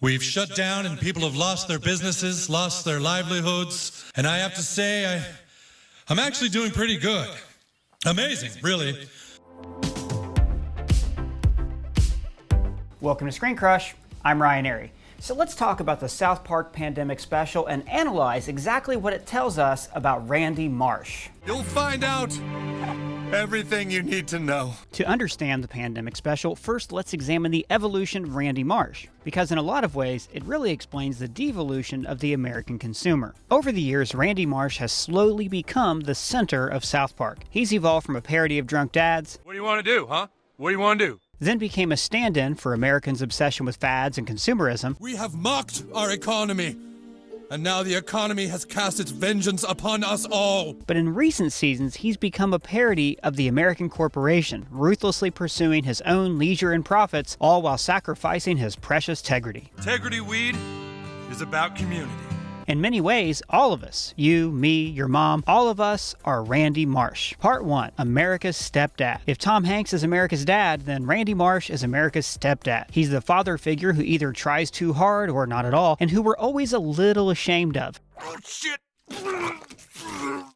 We've shut down and people have lost their businesses, lost their livelihoods, and I have to say, I'm actually doing pretty good. Amazing, really. Welcome to Screen Crush. I'm Ryan Airy. So let's talk about the South Park Pandemic Special and analyze exactly what it tells us about Randy Marsh. You'll find out everything you need to know. To understand the Pandemic Special, first let's examine the evolution of Randy Marsh, because in a lot of ways, it really explains the devolution of the American consumer. Over the years, Randy Marsh has slowly become the center of South Park. He's evolved from a parody of drunk dads. What do you want to do, huh? What do you want to do? Then became a stand-in for Americans' obsession with fads and consumerism. We have mocked our economy, and now the economy has cast its vengeance upon us all. But in recent seasons, he's become a parody of the American corporation, ruthlessly pursuing his own leisure and profits, all while sacrificing his precious Tegridy. Tegridy weed is about community. In many ways, all of us, you, me, your mom, all of us are Randy Marsh. Part 1, America's Stepdad. If Tom Hanks is America's dad, then Randy Marsh is America's stepdad. He's the father figure who either tries too hard or not at all, and who we're always a little ashamed of. Oh, shit!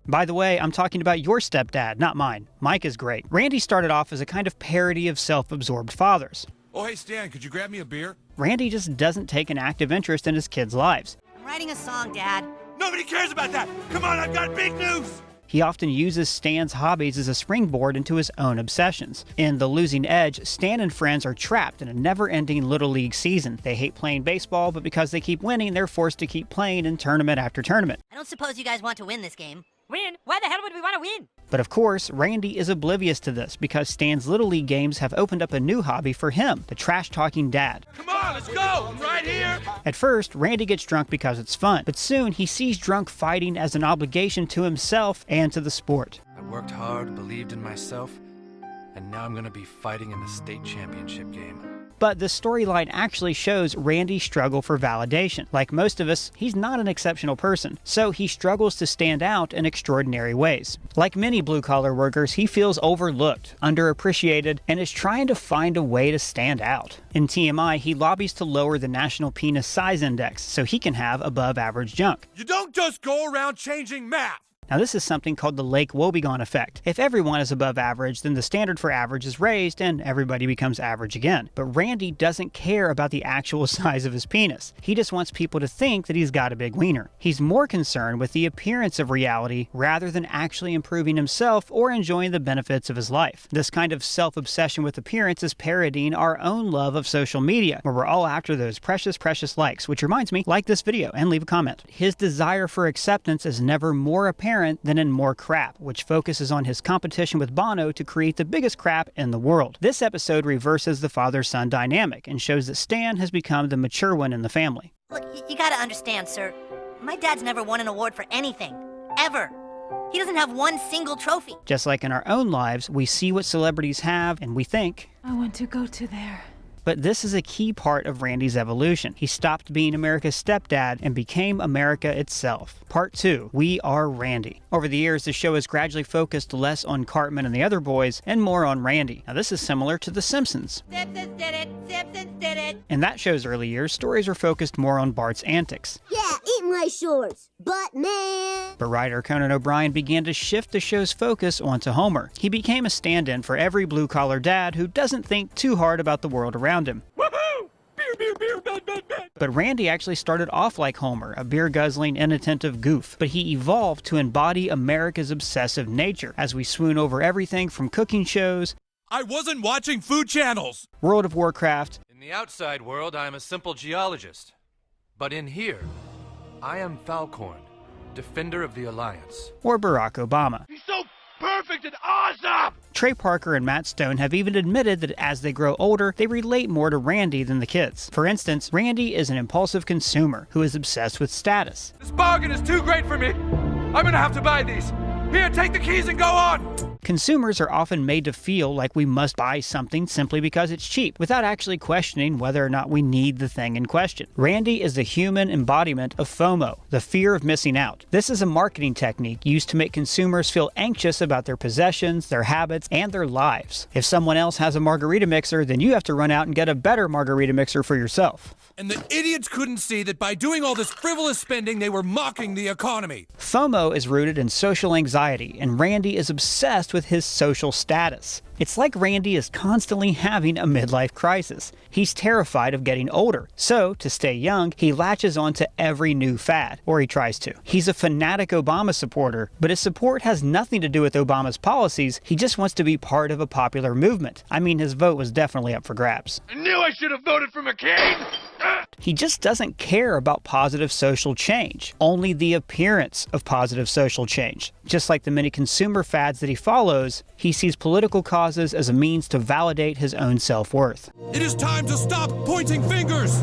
By the way, I'm talking about your stepdad, not mine. Mike is great. Randy started off as a kind of parody of self-absorbed fathers. Oh, hey, Stan, could you grab me a beer? Randy just doesn't take an active interest in his kids' lives. I'm writing a song, Dad. Nobody cares about that! Come on, I've got big news! He often uses Stan's hobbies as a springboard into his own obsessions. In The Losing Edge, Stan and friends are trapped in a never-ending Little League season. They hate playing baseball, but because they keep winning, they're forced to keep playing in tournament after tournament. I don't suppose you guys want to win this game. Win? Why the hell would we want to win? But of course, Randy is oblivious to this because Stan's Little League games have opened up a new hobby for him, the trash-talking dad. Come on, let's go! I'm right here! At first, Randy gets drunk because it's fun, but soon he sees drunk fighting as an obligation to himself and to the sport. I worked hard, believed in myself, and now I'm gonna be fighting in the state championship game. But the storyline actually shows Randy's struggle for validation. Like most of us, he's not an exceptional person, so he struggles to stand out in extraordinary ways. Like many blue-collar workers, he feels overlooked, underappreciated, and is trying to find a way to stand out. In TMI, he lobbies to lower the National Penis Size Index so he can have above-average junk. You don't just go around changing math! Now this is something called the Lake Wobegon effect. If everyone is above average, then the standard for average is raised and everybody becomes average again. But Randy doesn't care about the actual size of his penis. He just wants people to think that he's got a big wiener. He's more concerned with the appearance of reality rather than actually improving himself or enjoying the benefits of his life. This kind of self-obsession with appearance is parodying our own love of social media, where we're all after those precious, precious likes, which reminds me, like this video and leave a comment. His desire for acceptance is never more apparent than in More Crap, which focuses on his competition with Bono to create the biggest crap in the world. This episode reverses the father-son dynamic and shows that Stan has become the mature one in the family. Look, you gotta understand, sir. My dad's never won an award for anything. Ever. He doesn't have one single trophy. Just like in our own lives, we see what celebrities have and we think, I want to go to there. But this is a key part of Randy's evolution. He stopped being America's stepdad and became America itself. Part 2, We Are Randy. Over the years, the show has gradually focused less on Cartman and the other boys and more on Randy. Now this is similar to The Simpsons. Simpsons did it! Simpsons did it! In that show's early years, stories were focused more on Bart's antics. Yeah, eat my shorts, but man. But writer Conan O'Brien began to shift the show's focus onto Homer. He became a stand-in for every blue-collar dad who doesn't think too hard about the world around him. Woohoo! Beer, beer, beer, bed, bed, bed! But Randy actually started off like Homer, a beer-guzzling, inattentive goof. But he evolved to embody America's obsessive nature, as we swoon over everything from cooking shows, I wasn't watching food channels. World of Warcraft, In the outside world, I am a simple geologist. But in here, I am Falcorn, defender of the Alliance. or Barack Obama. He's so perfect and awesome! Trey Parker and Matt Stone have even admitted that as they grow older, they relate more to Randy than the kids. For instance, Randy is an impulsive consumer who is obsessed with status. This bargain is too great for me! I'm gonna have to buy these! Here, take the keys and go on! Consumers are often made to feel like we must buy something simply because it's cheap, without actually questioning whether or not we need the thing in question. Randy is the human embodiment of FOMO, the fear of missing out. This is a marketing technique used to make consumers feel anxious about their possessions, their habits, and their lives. If someone else has a margarita mixer, then you have to run out and get a better margarita mixer for yourself. And the idiots couldn't see that by doing all this frivolous spending, they were mocking the economy. FOMO is rooted in social anxiety, and Randy is obsessed with his social status. It's like Randy is constantly having a midlife crisis. He's terrified of getting older, so to stay young, he latches on to every new fad, or he tries to. He's a fanatic Obama supporter, but his support has nothing to do with Obama's policies. He just wants to be part of a popular movement. I mean, his vote was definitely up for grabs. I knew I should have voted for McCain! He just doesn't care about positive social change, only the appearance of positive social change. Just like the many consumer fads that he follows, he sees political causes as a means to validate his own self-worth. It is time to stop pointing fingers.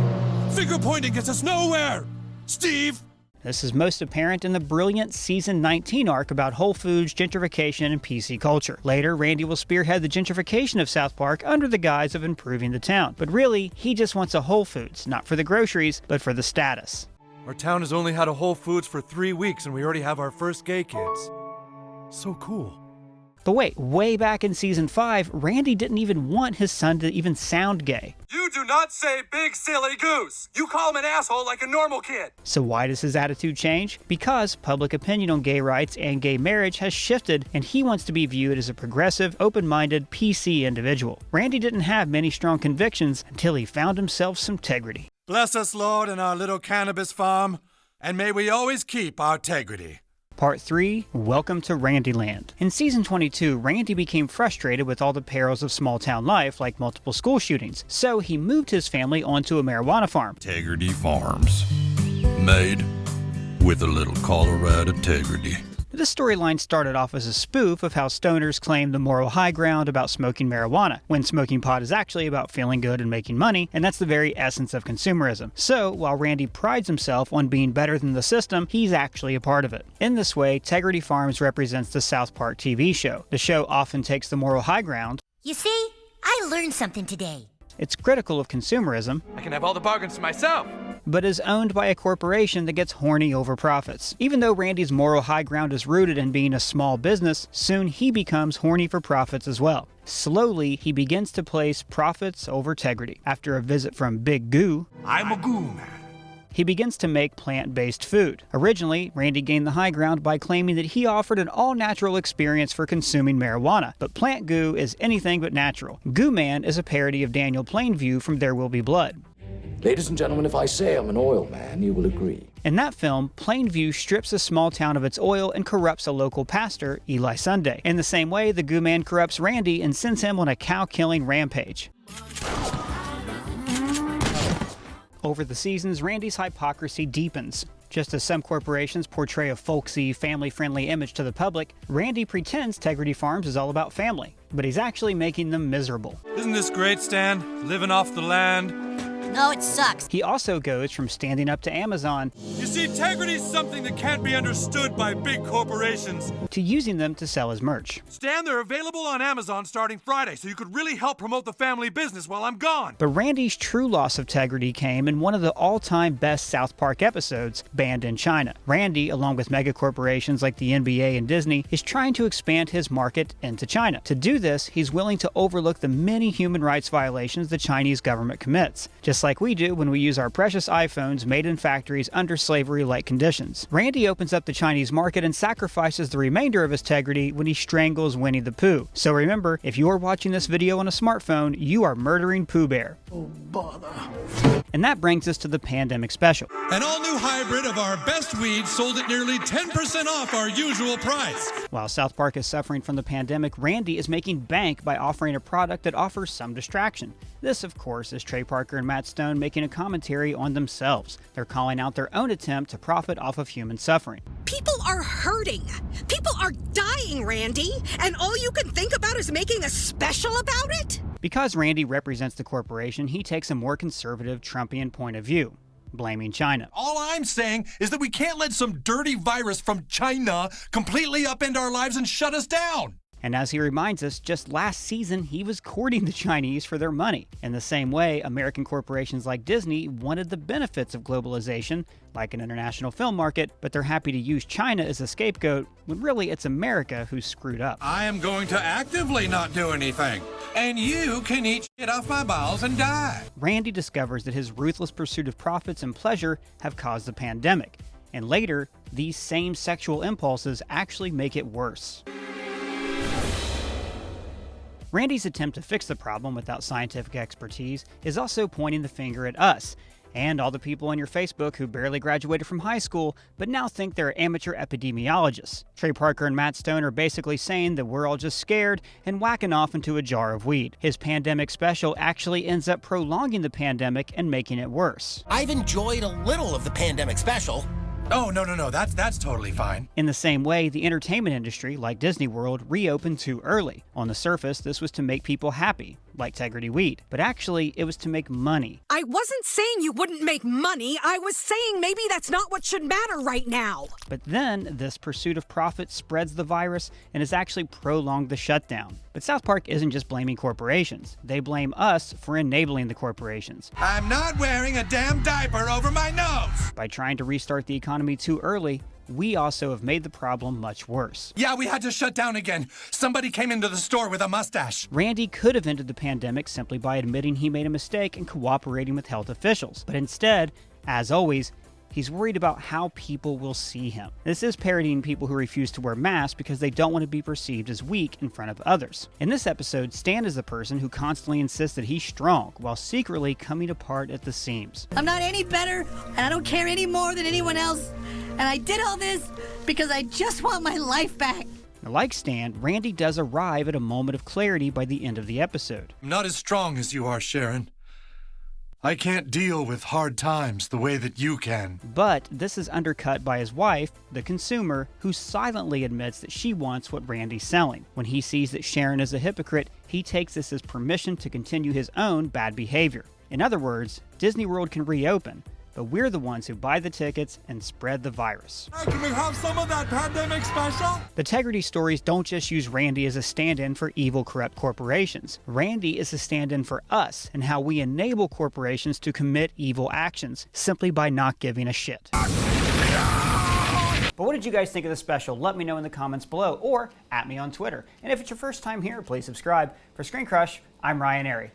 Finger pointing gets us nowhere. Steve! This is most apparent in the brilliant Season 19 arc about Whole Foods, gentrification, and PC culture. Later, Randy will spearhead the gentrification of South Park under the guise of improving the town. But really, he just wants a Whole Foods, not for the groceries, but for the status. Our town has only had a Whole Foods for 3 weeks and we already have our first gay kids. So cool. But wait, way back in Season 5, Randy didn't even want his son to even sound gay. You do not say big silly goose. You call him an asshole like a normal kid. So why does his attitude change? Because public opinion on gay rights and gay marriage has shifted, and he wants to be viewed as a progressive, open-minded, PC individual. Randy didn't have many strong convictions until he found himself some Tegridy. Bless us, Lord, in our little cannabis farm, and may we always keep our integrity. Part 3, Welcome to Randyland. In Season 22, Randy became frustrated with all the perils of small-town life, like multiple school shootings, so he moved his family onto a marijuana farm. Tegridy Farms. Made with a little Colorado Tegridy. This storyline started off as a spoof of how stoners claim the moral high ground about smoking marijuana, when smoking pot is actually about feeling good and making money, and that's the very essence of consumerism. So, while Randy prides himself on being better than the system, he's actually a part of it. In this way, Tegridy Farms represents the South Park TV show. The show often takes the moral high ground. You see, I learned something today. It's critical of consumerism, I can have all the bargains to myself. but is owned by a corporation that gets horny over profits. Even though Randy's moral high ground is rooted in being a small business, soon he becomes horny for profits as well. Slowly, he begins to place profits over Tegridy. After a visit from Big Goo, I'm a goo man. he begins to make plant-based food. Originally, Randy gained the high ground by claiming that he offered an all-natural experience for consuming marijuana, but plant goo is anything but natural. Goo Man is a parody of Daniel Plainview from There Will Be Blood. Ladies and gentlemen, if I say I'm an oil man, you will agree. In that film, Plainview strips a small town of its oil and corrupts a local pastor, Eli Sunday. In the same way, the Goo Man corrupts Randy and sends him on a cow-killing rampage. Over the seasons, Randy's hypocrisy deepens. Just as some corporations portray a folksy, family-friendly image to the public, Randy pretends Tegridy Farms is all about family, but he's actually making them miserable. Isn't this great, Stan? Living off the land. No, it sucks. He also goes from standing up to Amazon You see, integrity's something that can't be understood by big corporations. to using them to sell his merch. Stan, they're available on Amazon starting Friday, so you could really help promote the family business while I'm gone. But Randy's true loss of Tegridy came in one of the all-time best South Park episodes, Banned in China. Randy, along with mega corporations like the NBA and Disney, is trying to expand his market into China. To do this, he's willing to overlook the many human rights violations the Chinese government commits, just like we do when we use our precious iPhones made in factories under slavery-like conditions. Randy opens up the Chinese market and sacrifices the remainder of his Tegridy when he strangles Winnie the Pooh. So remember, if you're watching this video on a smartphone, you are murdering Pooh Bear. Oh, bother. And that brings us to the pandemic special. An all-new hybrid of our best weed sold at nearly 10% off our usual price. While South Park is suffering from the pandemic, Randy is making bank by offering a product that offers some distraction. This, of course, is Trey Parker and Matt Stone making a commentary on themselves. They're calling out their own attempt to profit off of human suffering. People are hurting. People are dying, Randy. And all you can think about is making a special about it? Because Randy represents the corporation, he takes a more conservative, Trumpian point of view, blaming China. All I'm saying is that we can't let some dirty virus from China completely upend our lives and shut us down. And as he reminds us, just last season he was courting the Chinese for their money. In the same way, American corporations like Disney wanted the benefits of globalization, like an international film market, but they're happy to use China as a scapegoat when really it's America who's screwed up. I am going to actively not do anything, and you can eat shit off my balls and die. Randy discovers that his ruthless pursuit of profits and pleasure have caused the pandemic, and later, these same sexual impulses actually make it worse. Randy's attempt to fix the problem without scientific expertise is also pointing the finger at us, and all the people on your Facebook who barely graduated from high school but now think they're amateur epidemiologists. Trey Parker and Matt Stone are basically saying that we're all just scared and whacking off into a jar of weed. His pandemic special actually ends up prolonging the pandemic and making it worse. I've enjoyed a little of the pandemic special. Oh, no, that's totally fine. In the same way, the entertainment industry, like Disney World, reopened too early. On the surface, this was to make people happy, like Tegridy weed. But actually, it was to make money. I wasn't saying you wouldn't make money. I was saying maybe that's not what should matter right now. But then, this pursuit of profit spreads the virus and has actually prolonged the shutdown. But South Park isn't just blaming corporations. They blame us for enabling the corporations. I'm not wearing a damn diaper over my nose! By trying to restart the economy too early, we also have made the problem much worse. Yeah, we had to shut down again. Somebody came into the store with a mustache. Randy could have ended the pandemic simply by admitting he made a mistake and cooperating with health officials. But instead, as always, he's worried about how people will see him. This is parodying people who refuse to wear masks because they don't want to be perceived as weak in front of others. In this episode, Stan is the person who constantly insists that he's strong while secretly coming apart at the seams. I'm not any better, and I don't care any more than anyone else. And I did all this because I just want my life back. Like Stan, Randy does arrive at a moment of clarity by the end of the episode. I'm not as strong as you are, Sharon. I can't deal with hard times the way that you can. But this is undercut by his wife, the consumer, who silently admits that she wants what Randy's selling. When he sees that Sharon is a hypocrite, he takes this as permission to continue his own bad behavior. In other words, Disney World can reopen, but we're the ones who buy the tickets and spread the virus. Hey, can we have some of that pandemic special? The Tegridy stories don't just use Randy as a stand-in for evil, corrupt corporations. Randy is a stand-in for us and how we enable corporations to commit evil actions simply by not giving a shit. But what did you guys think of the special? Let me know in the comments below or at me on Twitter. And if it's your first time here, please subscribe. For Screen Crush, I'm Ryan Airy.